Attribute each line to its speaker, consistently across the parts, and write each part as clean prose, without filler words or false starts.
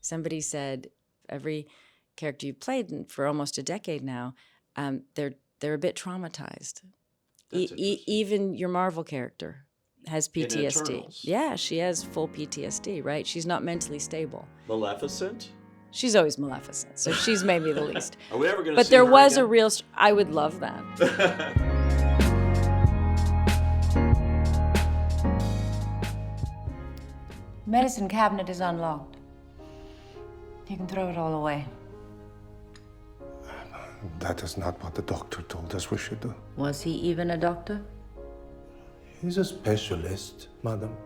Speaker 1: somebody said every character you've played for almost a decade now, they're a bit traumatized. Even your Marvel character has PTSD. Yeah, she has full PTSD, right? She's not mentally stable.
Speaker 2: Maleficent?
Speaker 1: She's always Maleficent, so she's maybe the least.
Speaker 2: Are we ever going to see her
Speaker 1: But there was
Speaker 2: again?
Speaker 1: a real... I would love that.
Speaker 3: Medicine cabinet is unlocked. You can throw it all away.
Speaker 4: That is not what the doctor told us we should do.
Speaker 3: Was he even a doctor?
Speaker 4: He's a specialist, madam.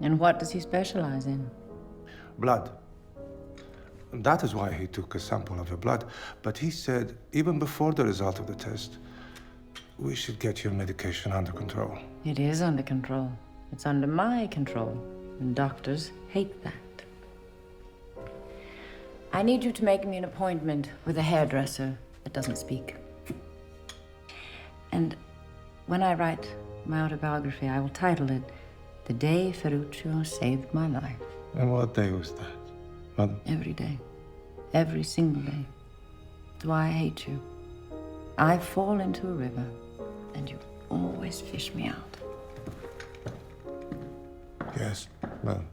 Speaker 3: And what does he specialize in?
Speaker 4: Blood. That is why he took a sample of your blood. But he said, even before the result of the test, we should get your medication under control.
Speaker 3: It is under control. It's under my control. And doctors hate that. I need you to make me an appointment with a hairdresser that doesn't speak. And when I write my autobiography, I will title it The Day Ferruccio Saved My Life.
Speaker 4: And what day was that, madam?
Speaker 3: Every day. Every single day. That's why I hate you. I fall into a river, and you always fish me out.
Speaker 4: Yes, madam.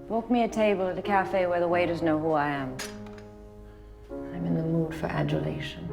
Speaker 3: Book me a table at a cafe where the waiters know who I am. I'm in the mood for adulation.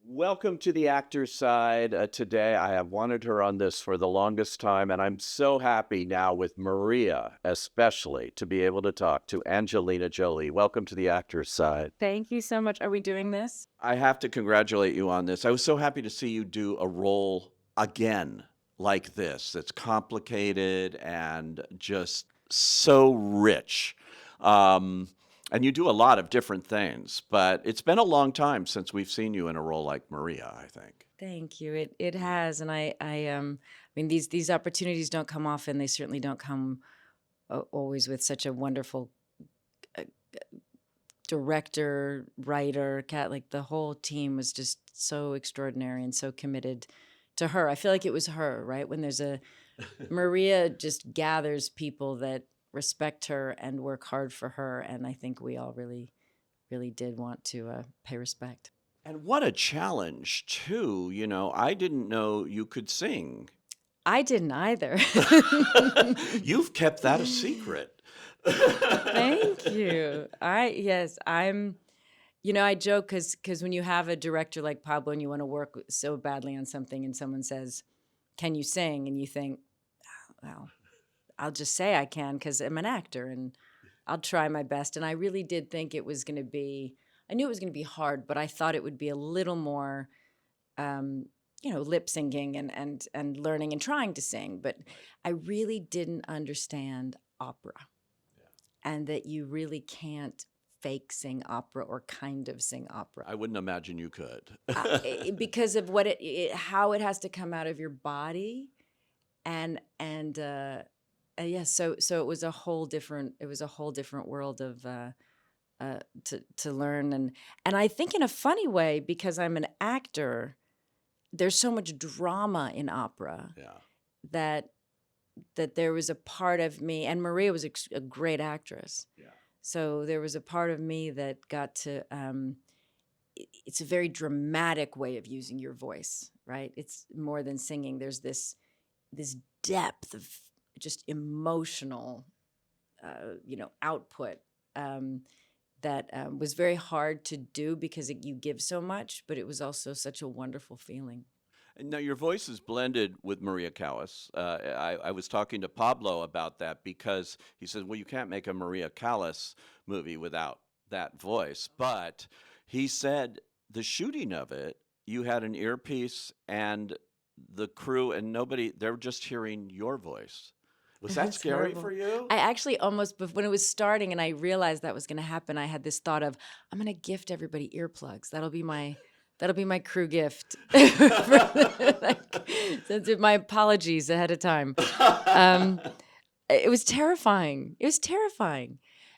Speaker 2: Welcome to the Actor's Side. Today, I have wanted her on this for the longest time, and I'm so happy now with Maria, especially, to be able to talk to Angelina Jolie. Welcome to the Actor's Side.
Speaker 1: Thank you so much. Are we doing this?
Speaker 2: I have to congratulate you on this. I was so happy to see you do a role again like this that's complicated and just so rich. And you do a lot of different things, but it's been a long time since we've seen you in a role like Maria, I think.
Speaker 1: Thank you. It has, and I mean, these opportunities don't come often. They certainly don't come always with such a wonderful director, writer, cat. Like the whole team was just so extraordinary and so committed to her. I feel like it was her, right? When there's a Maria just gathers people that respect her and work hard for her, and I think we all really did want to pay respect.
Speaker 2: And what a challenge, too. You know, I didn't know you could sing.
Speaker 1: I didn't either.
Speaker 2: You've kept that a secret.
Speaker 1: Thank you. I'm, I joke because when you have a director like Pablo and you want to work so badly on something and someone says, "Can you sing?" and you think, "Oh, well, I'll just say I can because I'm an actor and I'll try my best." And I really did think it was going to be, I knew it was going to be hard, but I thought it would be a little more, lip syncing and learning and trying to sing. But I really didn't understand opera and that you really can't fake sing opera or kind of sing opera.
Speaker 2: I wouldn't imagine you could.
Speaker 1: Because of what how it has to come out of your body. So it was a whole different world of to learn, and I think in a funny way, because I'm an actor, there's so much drama in opera that there was a part of me, and Maria was a great actress. Yeah. So there was a part of me that got to it's a very dramatic way of using your voice, right? It's more than singing. There's this depth of just emotional, output that was very hard to do because you give so much, but it was also such a wonderful feeling.
Speaker 2: And now your voice is blended with Maria Callas. I was talking to Pablo about that because he said, well, you can't make a Maria Callas movie without that voice. But he said the shooting of it, you had an earpiece and the crew and they're just hearing your voice. Was that scary
Speaker 1: horrible.
Speaker 2: for you?
Speaker 1: I actually almost, when it was starting and I realized that was going to happen, I had this thought of, I'm going to gift everybody earplugs. That'll be my crew gift. My apologies ahead of time. It was terrifying.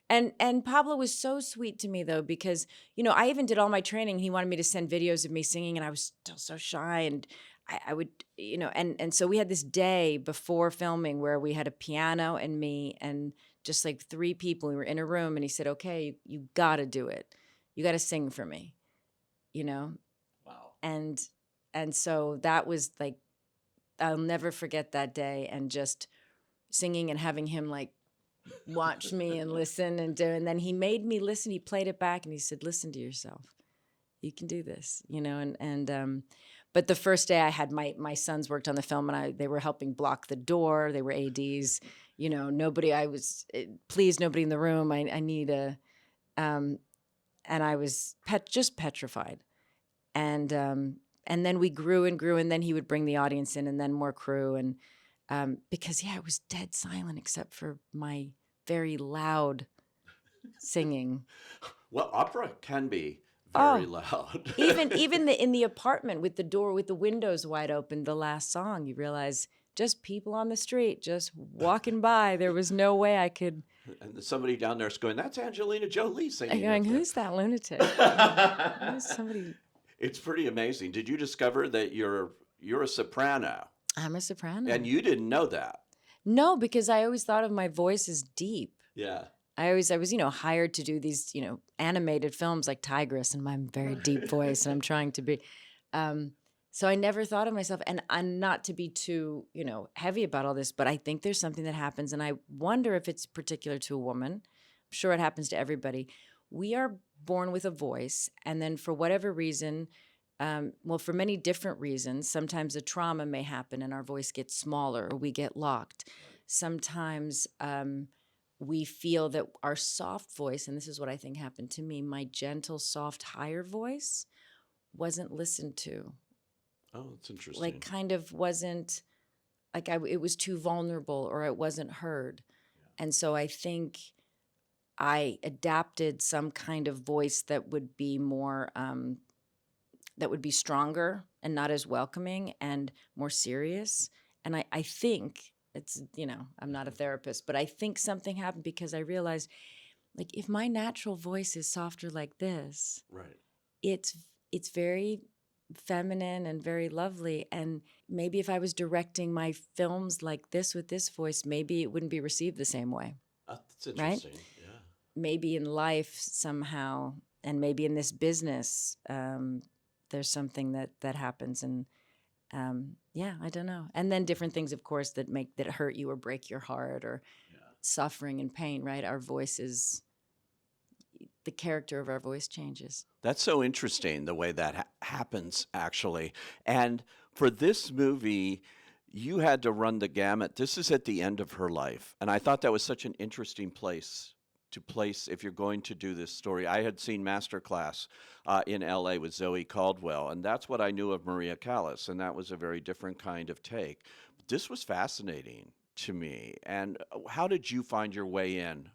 Speaker 1: And Pablo was so sweet to me, though, because, I even did all my training. He wanted me to send videos of me singing, and I was still so shy. And I would, you know, and so we had this day before filming where we had a piano and me and just like 3 people. We were in a room and he said, okay, you got to do it. You got to sing for me, you know?
Speaker 2: Wow.
Speaker 1: And so that was like, I'll never forget that day and just singing and having him like watch me and listen and do. And then he made me listen. He played it back and he said, listen to yourself. You can do this, you know? But the first day I had my sons worked on the film and they were helping block the door. They were ADs, you know, please, nobody in the room. I need and I was just petrified. And then we grew and grew, and then he would bring the audience in and then more crew. And because, yeah, it was dead silent except for my very loud singing.
Speaker 2: Well, opera can be very loud.
Speaker 1: even in the apartment with the door, with the windows wide open, the last song, you realize just people on the street, just walking by. There was no way I could.
Speaker 2: And somebody down there's going, that's Angelina Jolie singing.
Speaker 1: Going, who's that lunatic? Who's somebody?
Speaker 2: It's pretty amazing. Did you discover that you're a soprano?
Speaker 1: I'm a soprano.
Speaker 2: And you didn't know that?
Speaker 1: No, because I always thought of my voice as deep.
Speaker 2: Yeah.
Speaker 1: I was, you know, hired to do these, you know, animated films like Tigress and my very deep voice, and I'm trying to be. So I never thought of myself, and I'm not to be too, you know, heavy about all this, but I think there's something that happens, and I wonder if it's particular to a woman. I'm sure it happens to everybody. We are born with a voice, and then for whatever reason, well, for many different reasons, sometimes a trauma may happen and our voice gets smaller or we get locked. Sometimes we feel that our soft voice, and this is what I think happened to me, my gentle, soft, higher voice wasn't listened to.
Speaker 2: Oh, that's interesting.
Speaker 1: Like kind of wasn't, like it was too vulnerable or it wasn't heard. Yeah. And so I think I adapted some kind of voice that would be more, that would be stronger and not as welcoming and more serious. And I think it's, you know, I'm not a therapist, but I think something happened because I realized, like, if my natural voice is softer like this,
Speaker 2: right,
Speaker 1: it's very feminine and very lovely. And maybe if I was directing my films like this with this voice, maybe it wouldn't be received the same way.
Speaker 2: That's interesting. Right? Yeah.
Speaker 1: Maybe in life somehow, and maybe in this business, there's something that happens. And yeah, I don't know. And then different things, of course, that hurt you or break your heart or suffering and pain, right? Our voices, the character of our voice changes.
Speaker 2: That's so interesting, the way that happens, actually. And for this movie, you had to run the gamut. This is at the end of her life. And I thought that was such an interesting place to place if you're going to do this story. I had seen Masterclass in LA with Zoe Caldwell, and that's what I knew of Maria Callas, and that was a very different kind of take. But this was fascinating to me. And how did you find your way in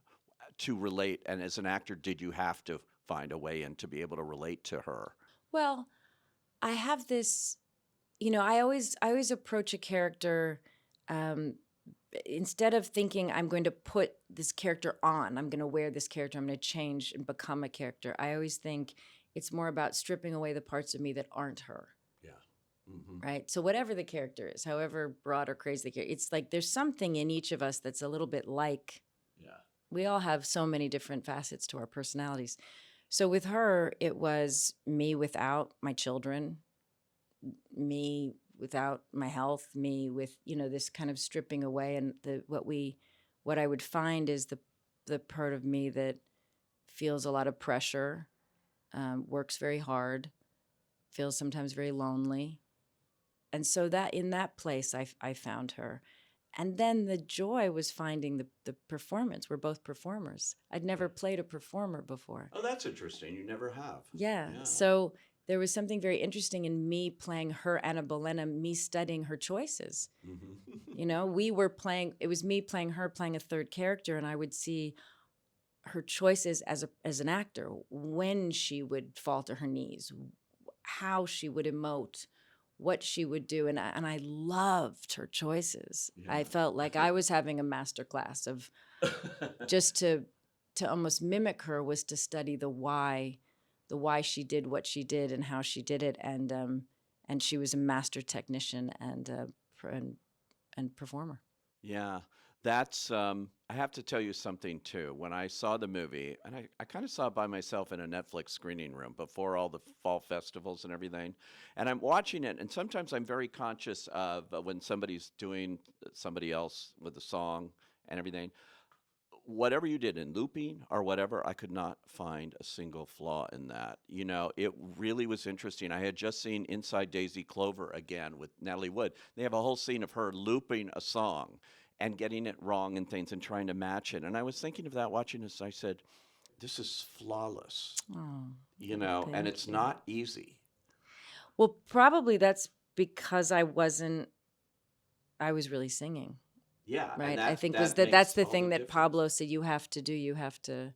Speaker 2: to relate? And as an actor, did you have to find a way in to be able to relate to her?
Speaker 1: Well, I have this, you know, I always approach a character instead of thinking I'm going to put this character on, I'm going to wear this character, I'm going to change and become a character. I always think it's more about stripping away the parts of me that aren't her.
Speaker 2: Yeah. Mm-hmm.
Speaker 1: Right? So whatever the character is, however broad or crazy the character, it's like there's something in each of us that's a little bit like, we all have so many different facets to our personalities. So with her, it was me without my children, me without my health, me with, you know, this kind of stripping away. And what I would find is the part of me that feels a lot of pressure, works very hard, feels sometimes very lonely. And so that in that place, I found her. And then the joy was finding the performance. We're both performers. I'd never played a performer before.
Speaker 2: Oh, that's interesting. You never have.
Speaker 1: Yeah. So there was something very interesting in me playing her Anna Bolena, me studying her choices. Mm-hmm. You know, it was me playing her, playing a third character, and I would see her choices as an actor, when she would fall to her knees, how she would emote, what she would do. And I loved her choices. Yeah. I felt like I was having a master class of just to almost mimic her was to study the why she did what she did and how she did it. And and she was a master technician and performer.
Speaker 2: Yeah, that's. I have to tell you something too. When I saw the movie, and I kind of saw it by myself in a Netflix screening room before all the fall festivals and everything, and I'm watching it, and sometimes I'm very conscious of when somebody's doing somebody else with the song and everything. Whatever you did in looping or whatever, I could not find a single flaw in that. You know, it really was interesting. I had just seen Inside Daisy Clover again with Natalie Wood. They have a whole scene of her looping a song and getting it wrong and things and trying to match it. And I was thinking of that watching this. I said, this is flawless,
Speaker 1: Oh,
Speaker 2: you know, and
Speaker 1: thank
Speaker 2: it's
Speaker 1: you.
Speaker 2: not easy.
Speaker 1: Well, probably that's because I was really singing,
Speaker 2: Yeah, and
Speaker 1: right? I
Speaker 2: that
Speaker 1: think
Speaker 2: that
Speaker 1: that's
Speaker 2: makes
Speaker 1: the
Speaker 2: all
Speaker 1: thing
Speaker 2: the
Speaker 1: that
Speaker 2: difference.
Speaker 1: Pablo said you have to do. You have to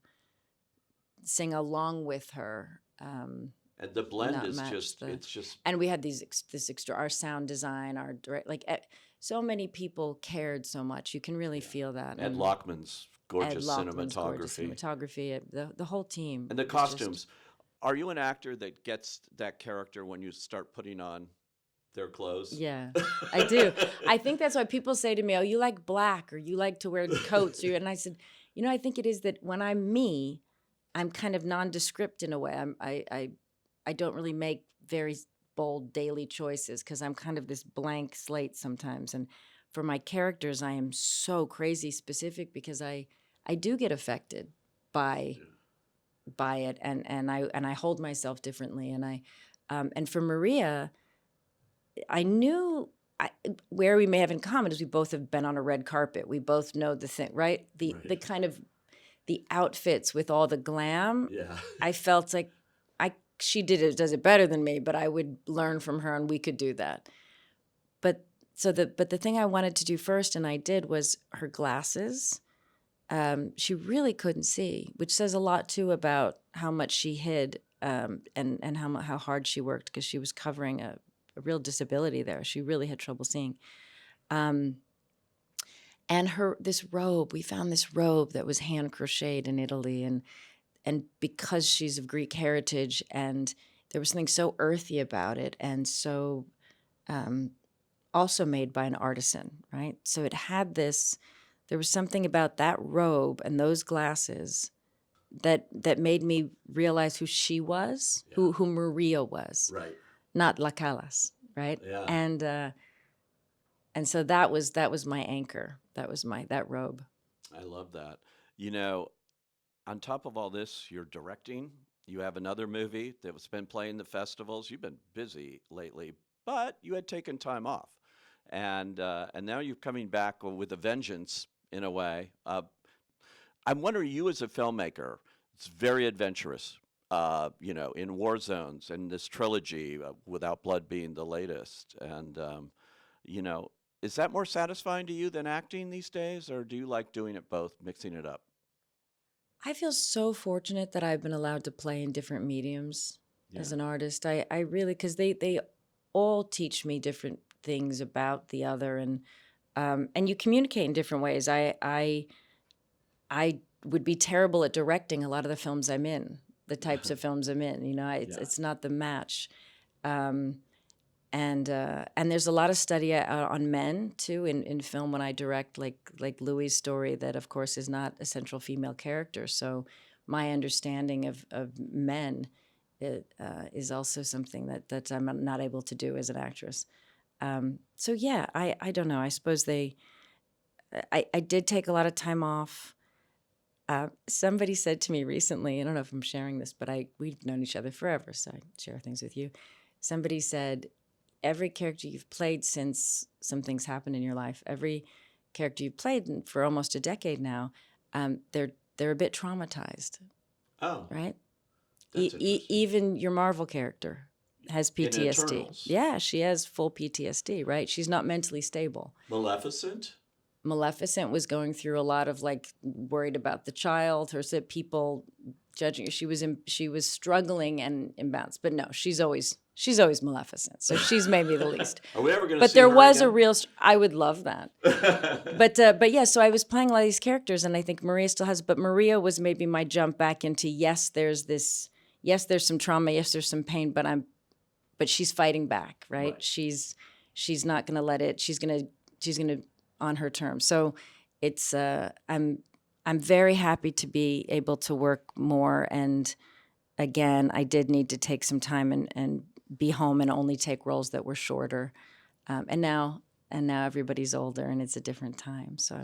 Speaker 1: sing along with her,
Speaker 2: And the blend
Speaker 1: not
Speaker 2: is
Speaker 1: match
Speaker 2: just,
Speaker 1: the.
Speaker 2: it's just,
Speaker 1: And we had this extra our sound design, our direct so many people cared so much. You can really
Speaker 2: yeah.
Speaker 1: feel that.
Speaker 2: Ed
Speaker 1: And
Speaker 2: Lockman's
Speaker 1: Ed
Speaker 2: gorgeous
Speaker 1: Lockman's gorgeous
Speaker 2: cinematography.
Speaker 1: cinematography, the whole team
Speaker 2: And the
Speaker 1: was just.
Speaker 2: costumes. Are you an actor that gets that character when you start putting on their clothes?
Speaker 1: Yeah, I do. I think that's why people say to me, "Oh, you like black, or you like to wear coats," or, and I said, I think it is that when I'm me, I'm kind of nondescript in a way. I don't really make very bold daily choices because I'm kind of this blank slate sometimes. And for my characters, I am so crazy specific because I do get affected by it, and I hold myself differently. And for Maria, I knew where we may have in common is we both have been on a red carpet. We both know the thing, right? The
Speaker 2: Right.
Speaker 1: kind of the outfits with all the glam.
Speaker 2: Yeah.
Speaker 1: I felt like she does it better than me, but I would learn from her and we could do that. But the thing I wanted to do first, and I did, was her glasses. She really couldn't see, which says a lot too about how much she hid, and how hard she worked because she was covering a real disability there. She really had trouble seeing. And this robe, we found this robe that was hand crocheted in Italy, and because she's of Greek heritage, and there was something so earthy about it, and so also made by an artisan, right? So it had this. There was something about that robe and those glasses that made me realize who she was,
Speaker 2: Yeah.
Speaker 1: who Maria was,
Speaker 2: Right.
Speaker 1: not La Callas, right?
Speaker 2: Yeah.
Speaker 1: And so that was my anchor. That was that robe.
Speaker 2: I love that. You know, on top of all this, you're directing. You have another movie that's been playing the festivals. You've been busy lately, but you had taken time off, and now you're coming back with a vengeance in a way. I'm wondering, you as a filmmaker, it's very adventurous. You know, in war zones and this trilogy, Without Blood being the latest, and you know, is that more satisfying to you than acting these days, or do you like doing it both, mixing it up?
Speaker 1: I feel so fortunate that I've been allowed to play in different mediums as
Speaker 2: Yeah.
Speaker 1: an artist. I really, because they all teach me different things about the other, and you communicate in different ways. I would be terrible at directing a lot of the films I'm in, the types of films I'm in.
Speaker 2: Yeah.
Speaker 1: It's not the match. And there's a lot of study on men too in film when I direct, like Louis' story, that of course is not a central female character. So my understanding of men is also something that I'm not able to do as an actress. So yeah, I don't know. I suppose I did take a lot of time off. Somebody said to me recently, I don't know if I'm sharing this, but we've known each other forever, so I share things with you. Somebody said, every character you've played since some things happened in your life, every character you've played for almost a decade now, they're a bit traumatized,
Speaker 2: Oh,
Speaker 1: right?
Speaker 2: that's interesting.
Speaker 1: Even your Marvel character has
Speaker 2: In
Speaker 1: PTSD.
Speaker 2: Eternals.
Speaker 1: Yeah, she has full PTSD, right? She's not mentally stable.
Speaker 2: Maleficent?
Speaker 1: Maleficent was going through a lot of worried about the child, people judging her. She was struggling and imbalanced. But no, she's always Maleficent. So she's maybe the least.
Speaker 2: Are we ever going to
Speaker 1: But
Speaker 2: see
Speaker 1: there
Speaker 2: her
Speaker 1: was a
Speaker 2: again?
Speaker 1: real. I would love that. But yeah. So I was playing a lot of these characters, and I think Maria still has. But Maria was maybe my jump back into, yes, there's some trauma, yes, there's some pain, but but she's fighting back, right?
Speaker 2: Right.
Speaker 1: She's not going to let it. She's going to on her terms. So it's I'm very happy to be able to work more. And again, I did need to take some time and be home and only take roles that were shorter. And now everybody's older and it's a different time. So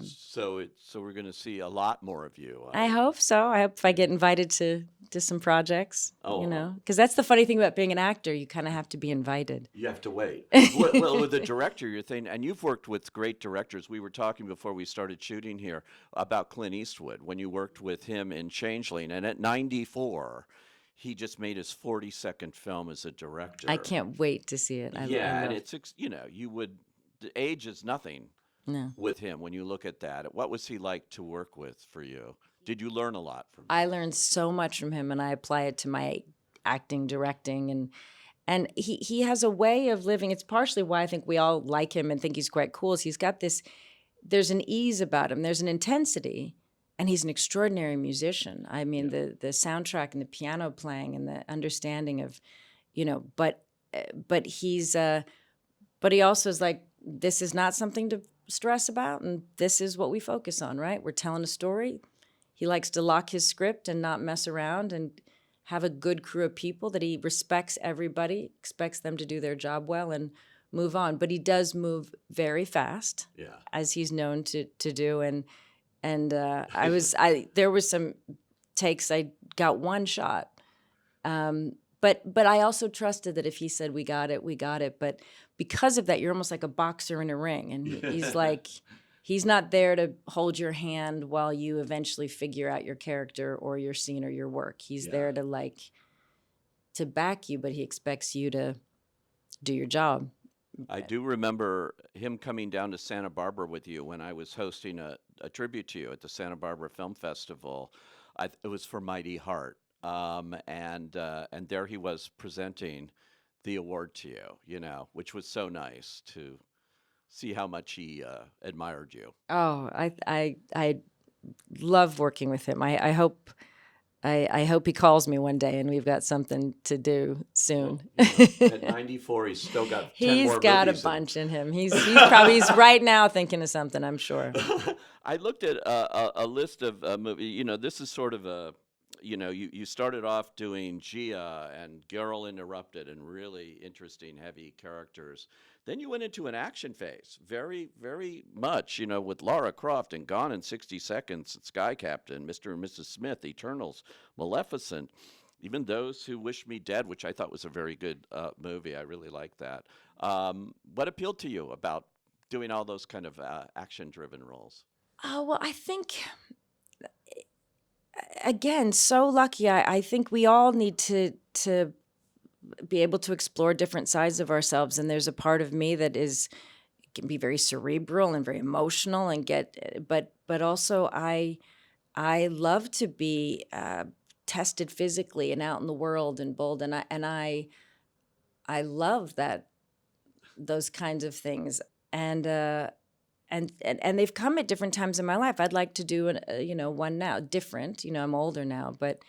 Speaker 2: So we're going to see a lot more of you.
Speaker 1: I hope so. I hope if I get invited to some projects,
Speaker 2: Oh,
Speaker 1: because that's the funny thing about being an actor. You kind of have to be invited.
Speaker 2: You have to wait. Well, with the director, you're thinking, and you've worked with great directors. We were talking before we started shooting here about Clint Eastwood when you worked with him in Changeling, and at 94, he just made his 42nd film as a director.
Speaker 1: I can't wait to see it.
Speaker 2: Yeah, and it's the age is nothing
Speaker 1: No.
Speaker 2: with him when you look at that. What was he like to work with for you? Did you learn a lot from him?
Speaker 1: I learned so much from him, and I apply it to my acting, directing, and he has a way of living. It's partially why I think we all like him and think he's quite cool. Is he's got this. There's an ease about him. There's an intensity, and he's an extraordinary the soundtrack and the piano playing and the understanding of, but he also is like, this is not something to stress about, and this is what we focus on, right? We're telling a story. He likes to lock his script and not mess around and have a good crew of people that he respects everybody, expects them to do their job well and move on. But he does move very fast, as he's known to do. And there was some takes, I got one shot. But I also trusted that if he said, we got it, we got it. But because of that, you're almost like a boxer in a ring. And he's like, he's not there to hold your hand while you eventually figure out your character or your scene or your work. He's there to back you, but he expects you to do your job.
Speaker 2: I do remember him coming down to Santa Barbara with you when I was hosting a tribute to you at the Santa Barbara Film Festival. It was for Mighty Heart. And there he was presenting the award to you, which was so nice to see how much he admired you.
Speaker 1: Oh, I love working with him. I hope he calls me one day and we've got something to do soon.
Speaker 2: At 94, he's still got 10
Speaker 1: He's
Speaker 2: more
Speaker 1: got a
Speaker 2: movies
Speaker 1: bunch in him. He's he's right now thinking of something, I'm sure.
Speaker 2: I looked at a list of movies. This is sort of a you started off doing Gia and Girl Interrupted and really interesting, heavy characters. Then you went into an action phase, very, very much, with Lara Croft and Gone in 60 Seconds, Sky Captain, Mr. and Mrs. Smith, Eternals, Maleficent, even Those Who Wish Me Dead, which I thought was a very good movie. I really liked that. What appealed to you about doing all those kind of action-driven roles?
Speaker 1: Oh, well, I think, again, so lucky. I think we all need to be able to explore different sides of ourselves. And there's a part of me that can be very cerebral and very emotional and but also I love to be tested physically and out in the world and bold. And I love those kinds of things. And they've come at different times in my life. I'd like to do one now, different. I'm older now, but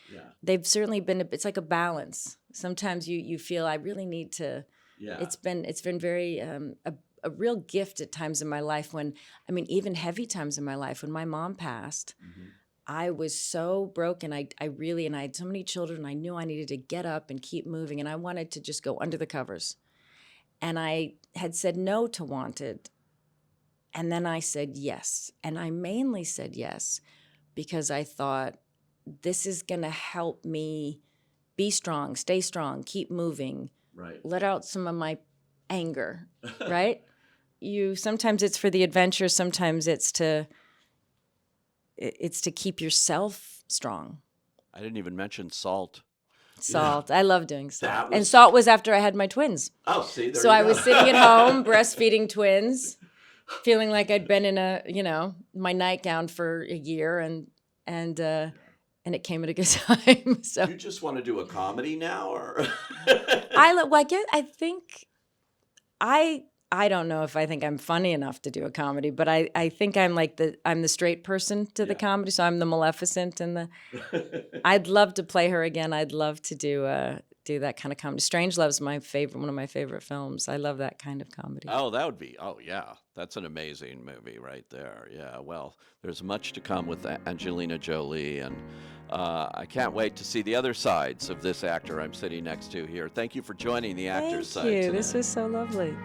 Speaker 1: they've certainly been. It's like a balance. Sometimes you feel I really need to. Yeah. It's been very a real gift at times in my life when even heavy times in my life when my mom passed. Mm-hmm. I was so broken. I had so many children. I knew I needed to get up and keep moving, and I wanted to just go under the covers. And I had said no to Wanted. And then I said yes. And I mainly said yes because I thought this is going to help me be strong, stay strong, keep moving, right. Let out some of my anger, right? Sometimes it's for the adventure, sometimes it's to keep yourself strong.
Speaker 2: I didn't even mention Salt.
Speaker 1: Salt. Yeah. I love doing Salt. And Salt was after I had my twins.
Speaker 2: Oh, see, there
Speaker 1: so I was sitting at home breastfeeding twins. Feeling like I'd been in my nightgown for a year and it came at a good time. So
Speaker 2: you just want to do a comedy now, or
Speaker 1: I think I don't know if I think I'm funny enough to do a comedy, but I think I'm the straight person to the comedy. So I'm the Maleficent and I'd love to play her again. I'd love to do do that kind of comedy. Strangelove's one of my favorite films. I love that kind of comedy.
Speaker 2: Oh, that would be. Oh, yeah. That's an amazing movie right there. Yeah. Well, there's much to come with Angelina Jolie, and I can't wait to see the other sides of this actor I'm sitting next to here. Thank you for joining the Actors Side
Speaker 1: Thank you.
Speaker 2: today.
Speaker 1: This was so lovely.